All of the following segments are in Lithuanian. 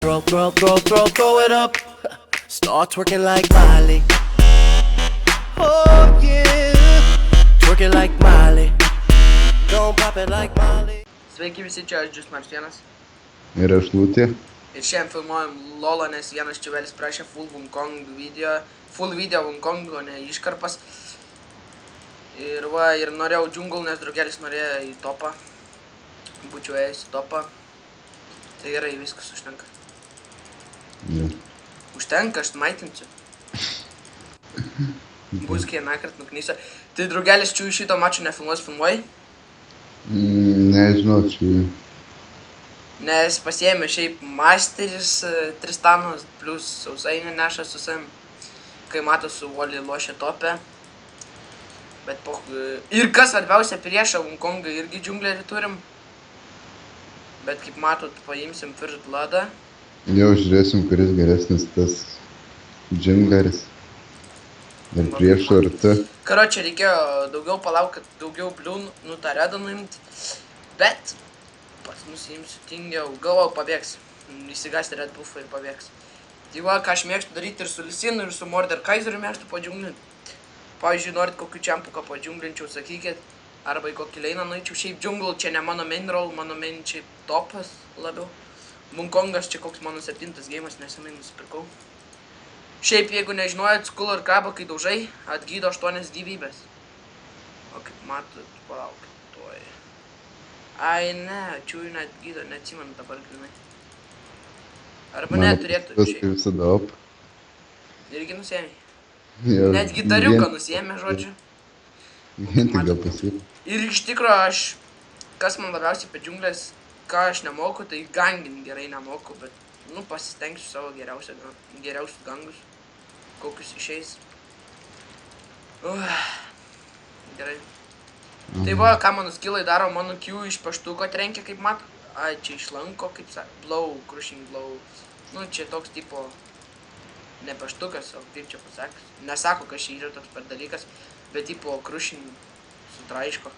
throw it up. Start twerking like Miley. Oh yeah, twerking like Miley. Don't pop it like Miley. Sveiki visi, čia aš Džius Martienas. Ir aš Lūtė. Ir šiandien filmuojam LOLą, nes vienas čiuvelis prašė full video Vunkongo, ne iškarpas. Ir va, ir norėjau džungl, nes draugelis norėjo į topą. Būčiau ėjęs į topą. Tai gerai, viskas užtenka. Ja. Užtenka, aš maitinsiu. Bus kiekvienąkart nuknysiu. Tai draugelis čia šito mačo filmuoji? Nežinau, čia... Nes pasiėmė šiaip masteris Tristanas plus sausainį neša su savim, kai mato su Voli lošia topę. Bet ir kas svarbiausia, priešą Vunkonga irgi džunglerį turim. Bet kaip matot, paimsim First Bloodą. Jau žiūrėsim, kuris geresnis tas džungleris. Ir priešų ar tu. Karočią reikėjo daugiau palaukti, kad daugiau blių tą redą nuimt. Bet pas mus imsiu tingiau, galvau pabėgs. Įsigasti red buffą ir pabėgs. Tai va, ką aš mėgstu daryti ir su Lisinu, ir su Mordekaiseriu mėgstu padžiunglinti. Pavyzdžiui, norit kokiu čempuką padžiunglinčiau, sakykit. Arba į kokį leiną nueičiau. Šiaip džungl čia ne mano main role, mano main šiaip topas labiau. Vunkongas čia koks mano 7 geimas, nesenai nusipirkau. Šiaip jeigu nežinojat, Skull ir Krabą, kai daužai, atgydo 8 gyvybės. O kaip matot, palaukit, tuoj. Ai ne, čiūjų neatgydo, neatsimenu dabar grinai. Arba neturėtų šiaip. Tai visada op. Irgi nusėmė. Ja, Netgi dariuką nusėmė, žodžiu. Vien tik gal pasiūlė. Ir iš tikro aš, kas man labiausiai apie džunglės, ką aš nemoku, tai gangin gerai nemoku, bet, pasistengsiu savo geriausius gangus, kokius išeis. Gerai. Tai va, ką mano skillai daro, mano Q iš paštuko trenkia, kaip mato. Ai, čia iš lanko, kaip blow, crushing blow. Čia toks tipo, ne paštukas, o kaip čia pasakas. Nesako, kad čia yra toks per dalykas. Bet tipo crushing sutraiško.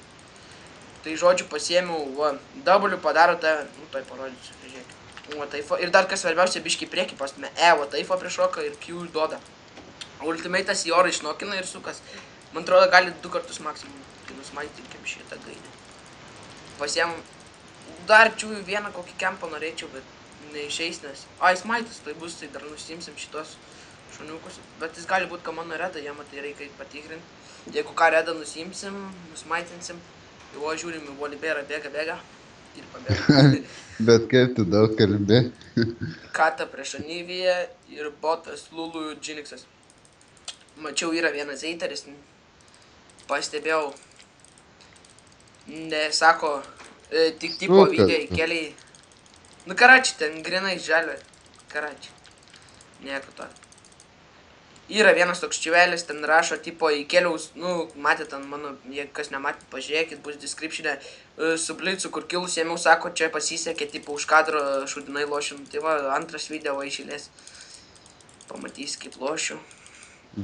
Tai žodžiu pasiėmiau, va, W padaro tave, tai parodysiu, žiūrėk. Va taip, ir dar kas svarbiausia, biškį priekį pastumė, va taip prišoka ir Q duoda. Ultimate'as į orą išnokina ir sukas. Man atrodo, gali 2 kartus maksimum, tai nusmaitinkim šitą gaidę. Pasiėmiau, dar čiūjų vieną kokį kempą norėčiau, bet neišeis, nes, smaitas tai bus, tai dar nusimsim šitos šuniukus. Bet jis gali būt, kad mano reda, jam tai reikia patikrinti. Jeigu ką redą nusimsim, nusmaitinsim, jau žiūrim į Voliberą, bėga ir pabėga. Bet kaip tu daug kalbi? Kata prieš Aniviją ir botas Lulu Džiniksas. Mačiau, yra vienas eiteris, pastebėjau, nesako, tik tipo video įkeliai. Karači, ten grinai žalio, karači, nieko to. Yra vienas toks čiuvelis, ten rašo, tipo, įkeliaus, matėt ant mano, jeigu kas nematėt, pažiūrėkit, bus description'e, su blicu, kur kilus ėmiau, sako, čia pasisekė, tipo, už kadro šudinai lošiu. Tai va, antras video va išėlės. Pamatys, kaip lošiu.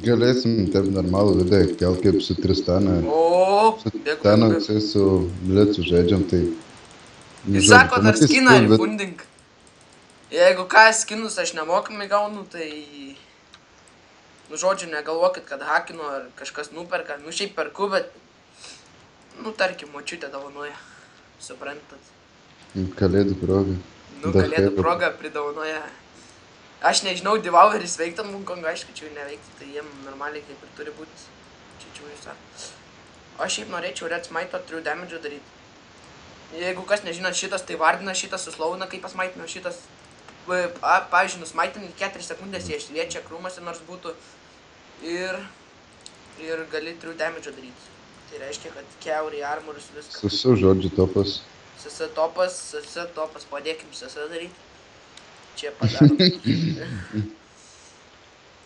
Galėsim taip normalų video, gal kaip su Tristana. Su Tristana, su blicu žaidžiam, tai... Jis sako, dar skiną refunding. Jeigu ką, skinus aš nemokamai gaunu, tai... Žodžiu, negalvokit, kad hakinu ar kažkas nuperka. Šiaip perku, bet... tarkim, močiutė dovanoja. Suprantat. Kalėdų proga. Kalėdų proga pridovanoja. Aš nežinau, Devoureris veiktam Vunkongo, aišku, čia neveikti, tai jiem normaliai kaip ir turi būti. Čia jūs sako. Aš šiaip norėčiau Red Smite True Damage daryti. Jeigu kas nežino, šitas tai vardina, šitas suslovina, kaip pasmaitino, šitas... Pavyzdžiui, nusmaitinį 4 sekundės jie išliečia krūmose, nors būtų ir gali True Damage daryti. Tai reiškia, kad keuriai, armorus, viską. Susu žodžiu topas. Susu topas, padėkim susu daryti. Čia padarom.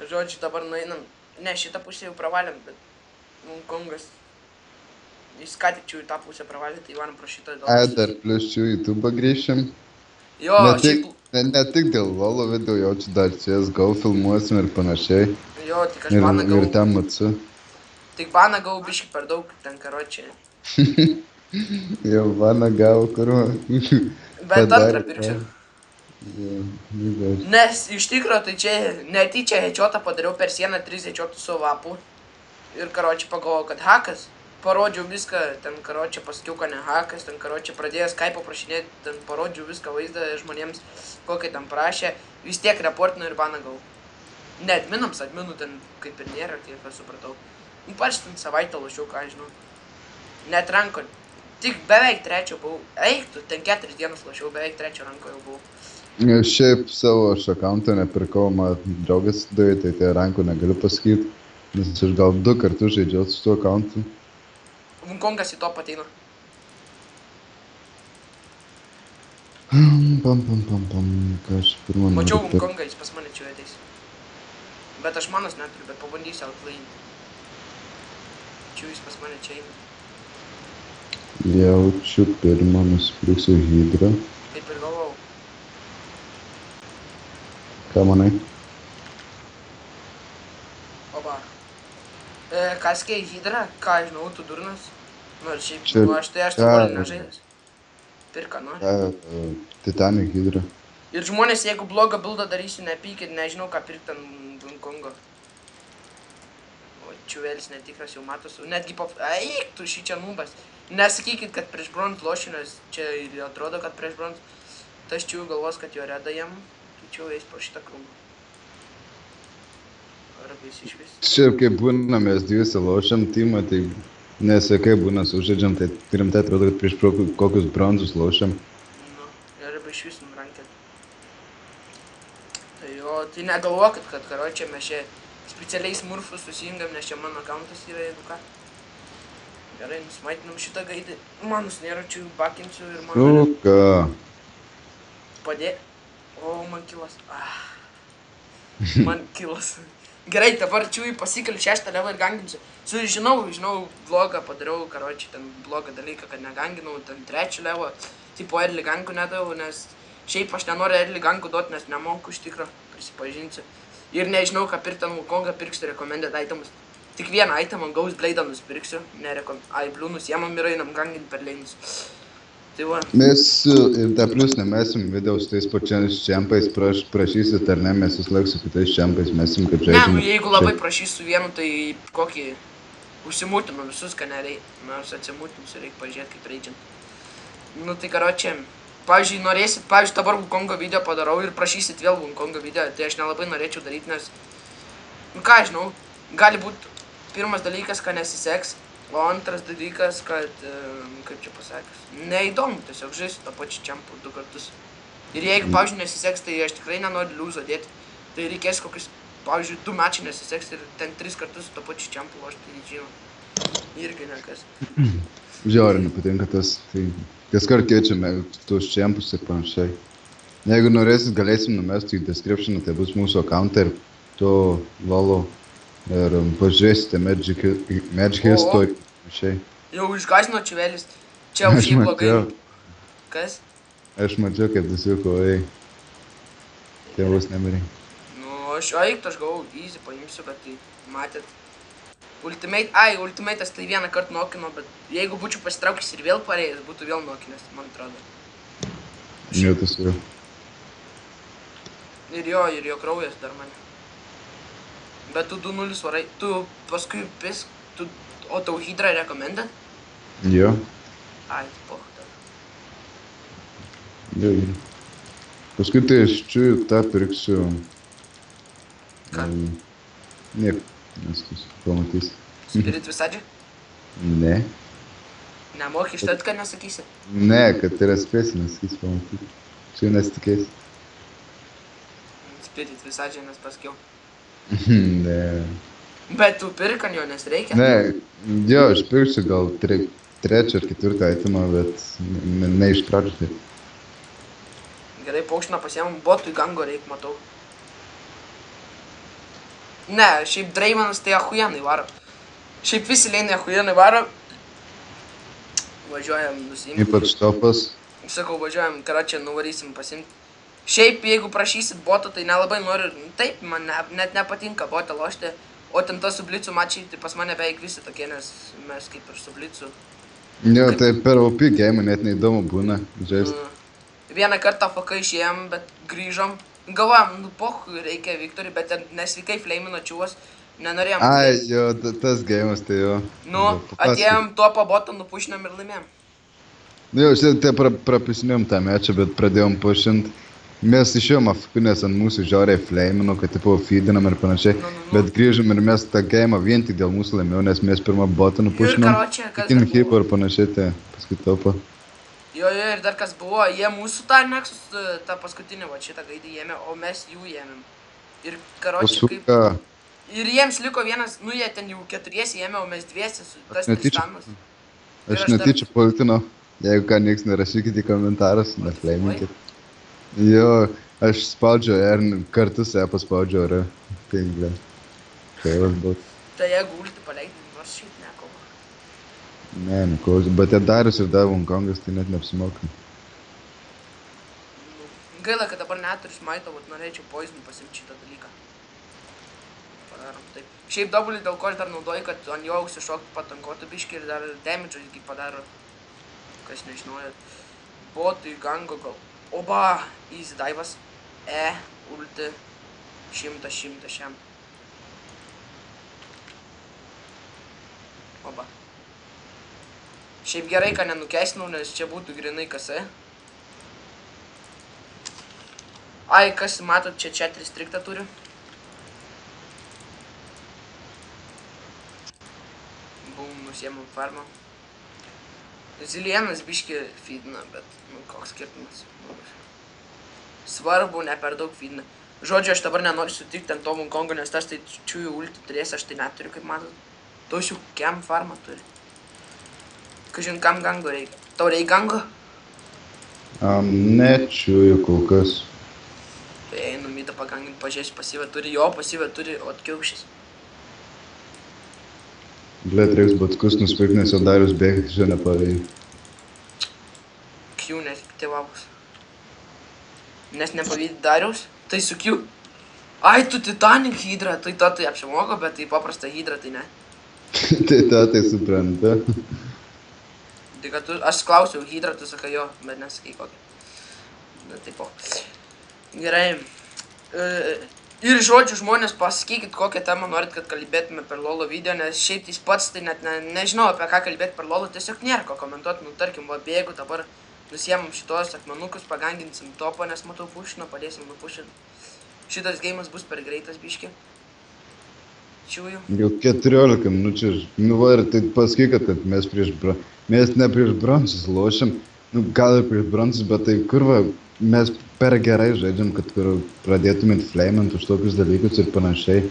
Žodžiu, dabar nueinam. Ne, šitą pusę jau pravalėm, bet Vunkongas. Jis ką tik čia į tą pusę pravalė, tai varom pro šitą įdomus. Dar plius čia į YouTube grįšim. Jo, šiaip... Ne tik dėl LOL'o video, jau čia dar CSGO filmuosim ir panašiai. Jo, tik aš baną gavau. Ir ten matsu. Tik baną gavau biškį per daug, ten karočiai. Jau baną gavau, kur... Bet antrą pirkčiau. Nes iš tikro tai čia netyčia hečiotą padariau per sieną 3 hečiotų su vapu. Ir karočią pagalvojau, kad hakas. Parodžiau viską, ten karočią pasakiau, kad ne hakas, ten karočią pradėjęs Skype'o prašinėti, ten parodžiau viską vaizdą žmonėms, kokią ten prašė. Vis tiek reportino ir baną gavau. Ne adminams, adminų ten kaip ir nėra, kiek aš supratau. Ypač ten savaitę lošiau, ką žinau. Net ranko, tik beveik trečio buvau. Eik tu, ten 4 dienas lošiau, beveik trečio ranko jau buvau. Šiaip savo aš akauntą nepirkau, man draugas davė, tai rankų negaliu pasakyti. Nes aš gal 2 kartus žaidžiau su tuo akauntu. Vunkongas į top ateina. Ką aš pirmą Mačiau noriu pirkt. Vungongą, jis pas mane čia ateis. Bet aš manos neturiu, bet pabandysiu outlainti. Čia jis pas mane čia eina. Jaučiu pirmą nusipirksiu hydrą. Taip ir galvojau. Ką manai? Oba. Kas kei hydra? Ką žinau, tu durnas? Nu ir šiaip, Čia- nu aš tai toli nežaidęs. Pirka nori. Titanic hydrą. Ir žmonės, jeigu blogą bildą darysiu, nepykit, nežinau ką pirkti ant Vunkongo. O čiuvelis netikras jau matosi. Netgi eik tu šį čia nubas. Nesakykit, kad prieš bronz lošiu, nes čia ir atrodo, kad prieš bronz. Tas čiu galvos, kad jo reda jam. Tai čiu eis po šitą krūmą. Arba jis iš vis. Šiaip kaip būna, mes dviese lošiam timą, tai nesveikai būna sužaidžiam, tai rimtai atrodo, kad prieš kokius bronzus lošiam. Nu, arba iš vis nurankėt. Tai jo, tai negalvokit, kad karočią mes čia specialiai smurfus susijungam, nes čia mano akauntas yra, jeigu ką. Gerai, nusmaitinam šitą gaidį. Manus nėra, čia jų bakinsiu ir man Suka. padė. O, man kilas. Man kilas. Gerai, dabar čiūjį pasikeliu 6 levą ir ganginsiu. Žinau, blogą padariau, karočią, ten blogą dalyką, kad neganginau, ten 3 levą. Tipo, early gankų nedavau, nes šiaip aš nenoriu early gankų duoti, nes nemoku iš tikro, prisipažinsiu. Ir nežinau, ką pirkti ant Wukongą, pirksiu recommended itemus. Tik vieną itemą Ghost Blade'ą nusipirksiu, Blue nusiemam ir einam ganginti per leinus. Tai va. Mes ir dar plius nemesim video su tais pačiais čempais, prašysit ar ne, mes vis laik su kitais čempais mesim, kaip Ne, žaidžiam. nu jeigu labai prašysiu vienu, tai kokį užsimūtinu visus, ką nereikia. Nors atsimūtinsiu, reikia pažiūrėti, kaip reidžiant. Nu tai karočią, pavyzdžiui, norėsit, dabar Wukongo video padarau ir prašysit vėl Wukongo video, tai aš nelabai norėčiau daryti, nes, nu ką žinau, gali būti pirmas dalykas, kad nesiseks, o antras dalykas, kad, kaip čia pasakius, neįdomu tiesiog žaisti tą pačią čempą 2 kartus. Ir jeigu, pavyzdžiui, nesiseks, tai aš tikrai nenoriu liūzo dėti, tai reikės kokius, pavyzdžiui, 2 mačiai nesiseks ir ten 3 kartus su tą pačią čempą, aš tai žinau. Irgi nekas. Žiauriai nepatinka tas, tai kaskart keičiame tuos čempus ir panašiai. Jeigu norėsit, galėsim numesti į descriptioną, tai bus mūsų akauntą ir to lolo. Ir pažiūrėsite Magic History, panašiai. Jau išgąsdino čiuvelis. Čia jau šiaip blogai. Kas? Aš mačiau, kad visi kovai. Tėvus nemirė. Nu, aš gavau easy paimsiu, bet tai matėt. Ultimate'as tai vieną kartą nokino, bet jeigu būčiau pasitraukęs ir vėl parėjęs, būtų vėl nokinęs, man atrodo. Jo, tas jau. Ir jo kraujas dar mane. Bet tu 2-0 varai, tu paskui o tau hydra rekomenda? Jo. Ai, poch. Jo. Paskui tai aš čiūju tą pirksiu. Ką? Nieko, neskus, pamatysi. Spirit Visage? Ne. Nemoki ištat, ką nesakysi? Ne, kad tai yra spėsinis, jis pamatyti. Čia nesitikėsi. Spirit Visage, nes paskiau. Ne. Bet tu pirk ant jo, nes reikia? Ne, jo, aš pirksiu gal 3 ar 4 itemą, bet ne iš pradžių tai. Gerai, paukštiną pasiemam, botui gango reik, matau. Ne, šiaip Draimanas tai ahujenai varo. Šiaip visi leinai ahujenai varo. Važiuojam nusiimti. Ypač topas. Sakau, važiuojam, karočią nuvarysim pasimti. Šiaip, jeigu prašysit boto, tai nelabai noriu. Taip, man net nepatinka botą lošti. O ten tas su blicu mačiai, tai pas mane beveik visi tokie, nes mes kaip ir su blicu. Jo, tai per OP game net neįdomu būna žaisti. Vieną kartą FK išėjom, bet grįžom. Galvojom, nu poch, reikia Viktoriui, bet ten nesveikai flamino čiūvas. Nenorėjom. Ai, jo, tas gėjimas, tai jo. Nu, atėjom tuo pabotą, nupušinom ir laimėjom. Nu jau, šiandien prapisinėjom tą mečą, bet pradėjom pušint. Mes išėjom afkinės ant mūsų žiauriai flamino, kad tipo feedinam ir panašiai. Bet grįžom ir mes tą gėjimą vien tik dėl mūsų laimėjom, nes mes pirmą botą nupušinom. Ikin hipo ir panašiai, tai paskui topo. Jo, ir dar kas buvo, jie mūsų tą Nexus, tą paskutinį, va šitą gaidį ėmė, o mes jų ėmėm. Ir karočią kaip... Ir jiems liko vienas, nu jie ten jau 4 ėmė, o mes 2 su tas Tristanas. Aš netyčia pultino, jeigu ką nieks nerašykit į komentarus, neflaiminkit. Jo, aš spaudžiu ir kartu su ją paspaudžiu ir pinglė. Kailas būt. Tai jeigu ulti paleidai, nors šiaip nekalba. Ne, nekalba, bet jie Darius ir dar Hongkongas, tai net neapsimoka. Gaila, kad dabar neturiu smaito, vat norėčiau poizmų pasimti šitą dalyką. Padarom taip. Šiaip doublį dėl ko aš dar naudoju, kad ant jo užsišoktų patankuotų biškį ir dar damage irgi padaro. Kas nežinojat. Botui, gango gal. Oba, easy daivas. Ulti. 100 šiam. Oba. Šiaip gerai, kad nenukeisinau, nes čia būtų grinai kasai. Ai, kas matot, čia 4 striktą turiu. Bum, nusiemam farmą. Zilienas biški feedina, bet, nu, koks skirtumas. Svarbu, ne per daug feedina. Žodžiu, aš dabar nenoriu sutikti ant to Hongkongo, nes tas tai čiųjų ulti turės, aš tai neturiu, kaip matot. Tausiu, kiam farmą turi. Kažin, kam gango reikia. Tau reikia gango? Nečiųjų kol kas. Tai einu mytą paganginti, pažiūrėsiu, pasyvę turi, jo, pasyvę turi, o atkiaušis. Blet, reiks batkus nuspirk, nes jau Darius bėga, žinai, nepaveju. Q neefektyvavus. Nes nepavydį Darius, tai su Q. Ai, tu Titanic hydra, tai to tai apsimogo, bet tai paprasta hydra, tai ne. Tai ta, tai supranta. Tai kad tu, aš klausiau hydra, tu sakai jo, bet nesakai kokį. Na, taip po. Gerai. Ir žodžiu, žmonės, pasakykit, kokią temą norit, kad kalbėtume per LOL'o video, nes šiaip tais pats tai net nežinau apie ką kalbėti per LOL'o, tiesiog nėra ko komentuoti, nu tarkim, va bėgu dabar, nusiemam šitos akmenukus, paganginsim topą, nes matau pušino, padėsim nupušinti. Šitas geimas bus per greitas biški. Čiūjų. Jau 14 minučių, nu va ir tai pasakykit, kad mes ne prieš bronzus lošiam, nu gal ir prieš bronzus, bet tai kur va, mes per gerai žaidžiam, kad pradėtumėt flamint už tokius dalykus ir panašiai.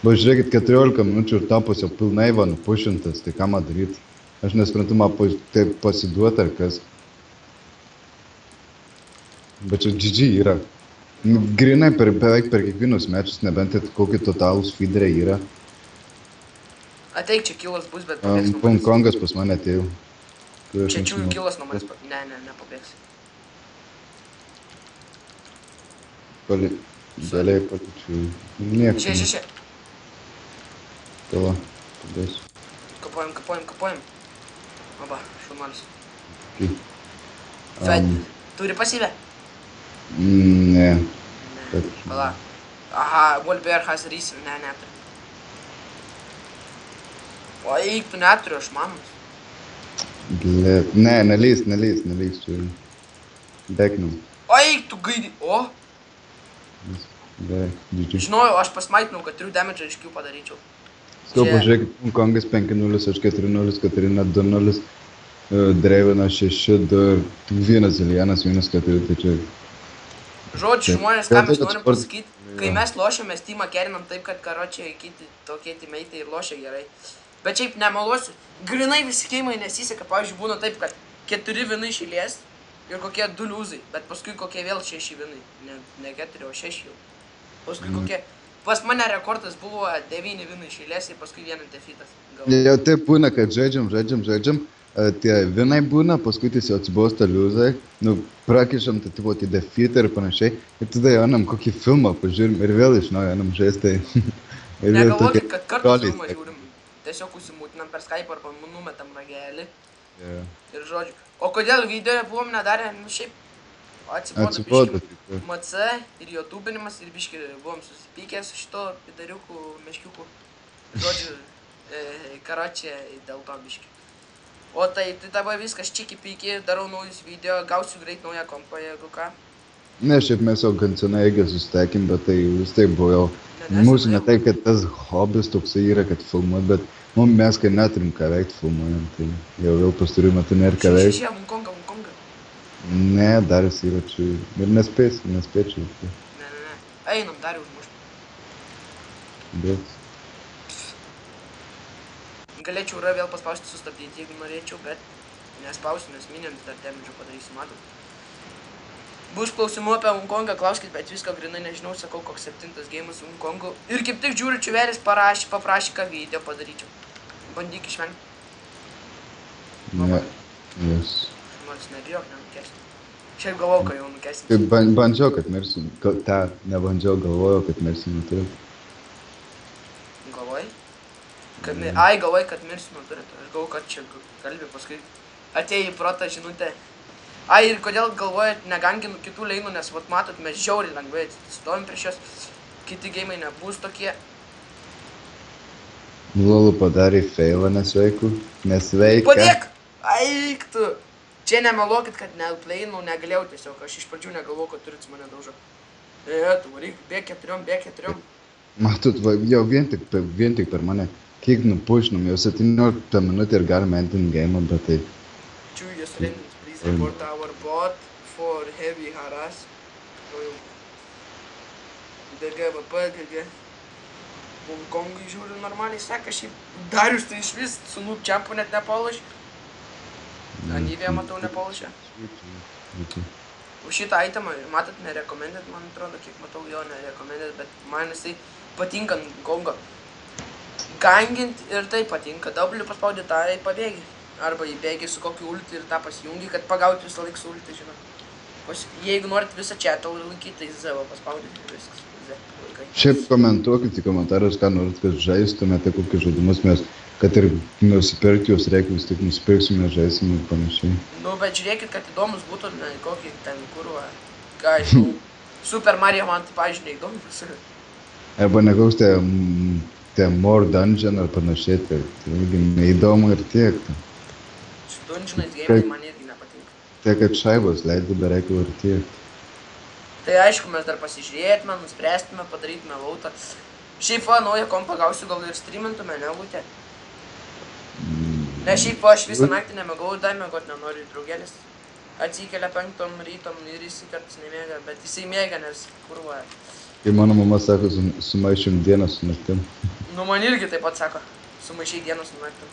Va žiūrėkit, 14 minučių ir topas jau pilnai va nupušintas, tai ką man daryt? Aš nesprantu, man taip pasiduot ar kas. Bet čia GG yra. Grinai beveik per kiekvienus mečus, nebent kokį totalus feederiai yra. Ateik, čia kilas bus, bet pabėgs nuo manęs. Hongkongas pas mane atėjo. Čia čiūjų kilas nuo manęs, nepabėgs. Daliai paličiu. Nieko. Čia. Tava, padėsiu. Kapojam. Oba, šunuolis. Okay. Fed, turi pasyvę? Ne. Pala. Aha, Wolbear has reason, neturi. O eik, tu neturi, aš manos. Blet, ne, nelys čia. Deknam. O eik, tu gaidi, o? Beveik, GG. Žinojau, aš pasmaitinau, kad 3 damage iš Q padaryčiau. Skau, pažiūrėkit, Hongkongas 5-0, aš 4-0, Katarina 2-0, Dravenas 6-2 ir 1-Zilienas 1-4, tai čia... Žodžiu, žmonės, ką mes norim pasakyti, kai mes lošiamės teamą kerinam taip, kad karočiai kiti tokie teameitai ir lošia gerai. Bet šiaip nemeluosiu, grinai visi keimai nesiseka, pavyzdžiui, būna taip, kad 4 vinai iš eilės ir kokie 2 liūzai, bet paskui kokie vėl 6 vinai, ne 4, o 6 jau. Paskui kokie, pas mane rekordas buvo 9 vinai iš eilės ir paskui 1 defeatas. Jau taip būna, kad žaidžiam, tie vinai būna, paskui tiesiog atsibosta liūzai, nu, prakišam, tai tipo, tai defeatą ir panašiai, ir tada jaunam kokį filmą pažiūrim ir vėl iš naujo jaunam žaistai. Negalvokit, kad kartu filmą žiūrim, tiesiog užsimutinam per Skype arba numetam ragelį. Ir žodžiu. O kodėl video buvom nedarę, nu šiaip, Atsibodo. MC ir jo tūbinimas ir biški buvom susipykę su šito pidariuku, meškiuku. Žodžiu, karočią dėl to biški. O tai dabar viskas čiki pyki, darau naujus video, gausiu greit naują kompą, jeigu ką. Ne, šiaip mes jau gan senai irgi susiteikėm, bet tai vis tiek buvo jau. Mūsų ne tai, kad tas hobis toksai yra, kad filmuot, bet mes kai neturim ką veikti filmuojam, tai jau vėl pastaruoju metu nėra ką veikti. Žiūrėjau, Munkonga. Ne, Darius yra čia ir nespėčiau. Ne. Einam, Dariu užmušt. Bet. Galėčiau yra vėl paspausti sustabdyti, jeigu norėčiau, bet nespausiu, nes miniams dar damage padarysiu, matom. Bus klausimų apie Hongkongą, klauskit, bet visko grinai nežinau, sakau, koks 7 geimas su Hongkongu. Ir kaip tik žiūriu, čiuvelis paprašė, ką video padaryčiau. Bandyk išvengti. Ne, jas. Nors nebijok, nenukesti. Šiaip galvojau, kad jau nukesti. Kaip bandžiau, kad mirsiu, nebandžiau, galvojau, kad mirsiu nuo turėtų. Galvojai? Galvojai, kad mirsiu nuo turėtų. Aš galvoju, kad čia kalbė, paskui atėjo į protą žinutę. Ir kodėl galvojat, neganginu kitų leinų, nes vat matot, mes žiauriai lengvai atsistovim prieš jos. Kiti geimai nebus tokie. Lulu padarė failą nesveiku. Padėk! Eik tu! Čia nemeluokit, kad nepleinau, negalėjau tiesiog. Aš iš pradžių negalvojau, kad turit mane daužo. Tu varyk, B4. Matot, jau vien tik per mane. Kiek nupušinom, jau 17 minutę ir galime endinti geimą, bet tai... Choose friends, please report our bot for heavy harass. DGVP. Hongkongui žiūriu normaliai seka, šiaip Darius tai iš vis su noob čempu net nepalašė. Anyvėje matau nepalašė. Už šitą itemą, matot, nerekomendėt, man atrodo, kiek matau jo nerekomendėt, bet man jisai patinka Hongkongo. Gangint ir tai patinka, W paspaudė tą pabėgi. Arba įbėgi su kokiu ulti ir tą pasijungi, kad pagauti visą laiką su ulti, žinot. Jeigu norit visą chatą laikyti, tai Z paspaudyti ir viskas. Z laikai. Šiaip komentuokit į komentarus, ką norit, kad žaistumėte kokius žaidimus mes, kad ir nusipirkti jūs reikia, vis tik nusipirksime, žaisime ir panašiai. Nu, bet žiūrėkit, kad įdomus būtų, ne kokį ten kurva, ką žinau. Super Mario man tai, pavyzdžiui, neįdomus. Arba nekoks tie More Dungeon ar panašiai, tai irgi neįdomu ir tiek. Su dungeonais geimai man irgi nepatinka. Tai kad šaibos leidai beveik ir tiek. Tai aišku, mes dar pasižiūrėtume, nuspręstume, padarytume lautą. Šiaip naują kompą gausiu, gal ir streamintume, nebūtė. Ne, šiaip aš visą naktį nemegau, dar megot nenoriu draugelis. Atsikelia 5 rytom ir jisai kartais nemėga, bet jisai mėga, nes kurva. Kai mano mama sako, sumaišim dieną su naktim. Nu, man irgi taip pat sako, sumaišiai dieną su naktim.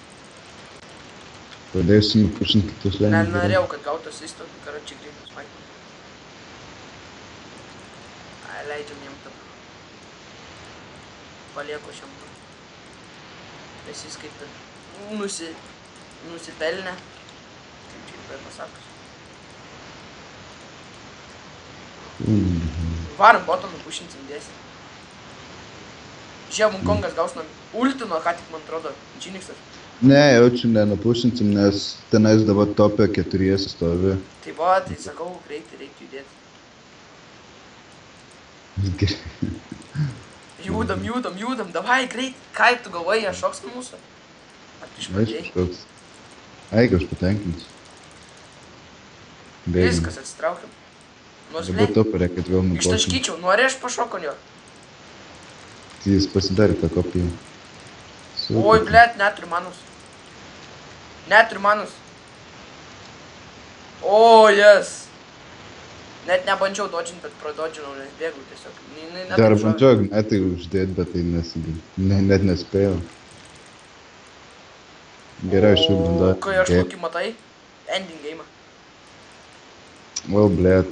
Pradėsiu nupušinti kitus lėnius. Nenorėjau, kad gautų asistą, karočiai greitus maikų. Leidžiam jam taip. Palieku šiam. Esi skaita. Nusipelnė. Kaip čia taip pasakus. Varam botą nupušinsim dėsį. Žiūrėjau, Hongkongas gaus nuo ultino, ką tik man atrodo, Džiniksas. Ne, jaučiu nenupušinsim, nes tenais dabar topė 4 stovi. Tai va, tai sakau, reikia judėti. Judam, davai, greit. Ką tu galvoji, aš šoks nuo mūsų? Ar tu išpradėjai? Eik, aš patenkinsiu. Viskas, atsitraukiam. Dabar topė, reikia vėl nupušinti. Ištaškyčiau, nori aš pašoko jo? Jis pasidarė tą kopiją. Oi, blėt, neturiu manus. O, jes. Net nebandžiau dodžinti, bet pradodžinau, nes bėgau tiesiog. Dar bandžiau Agnetai uždėti, bet tai net nespėjau. Gerai, aš jau bandau. O, kai aš tokį matai? Ending game'ą. O, blėt.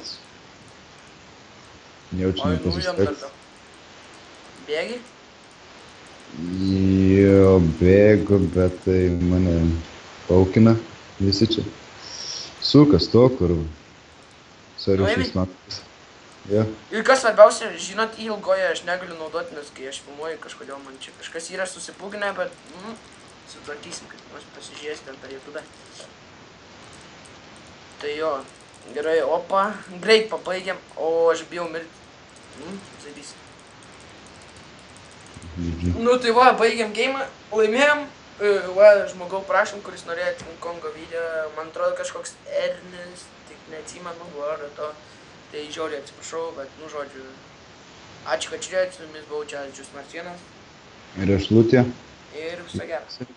Jaučiu nepasispėti. Bėgi? Jo, bėgu, bet tai mane paukina visi čia. Sukas to, kur sariušiais matas. Ja. Ir kas svarbiausia, žinot, ilgoje aš negaliu naudoti, nes kai aš filmuoju, kažkodėl man čia kažkas yra susipūginę, bet sutvarkysim, kad mes pasižiūrėsim ten per YouTube. Tai jo, Gerai, opa, greit pabaigiam, o aš bijau mirti. Zaibys. Nu tai va, baigiam geimą, laimėjom. Va, žmogau prašom, kuris norėjo King Kongo video, man atrodo kažkoks Ernis, tik neatsimenu vardo to. Tai žiauriai atsiprašau, bet nu žodžiu. Ačiū, kad žiūrėjot, su jumis buvau čia Džius Marcinas. Ir aš Lutė. Ir viso gero.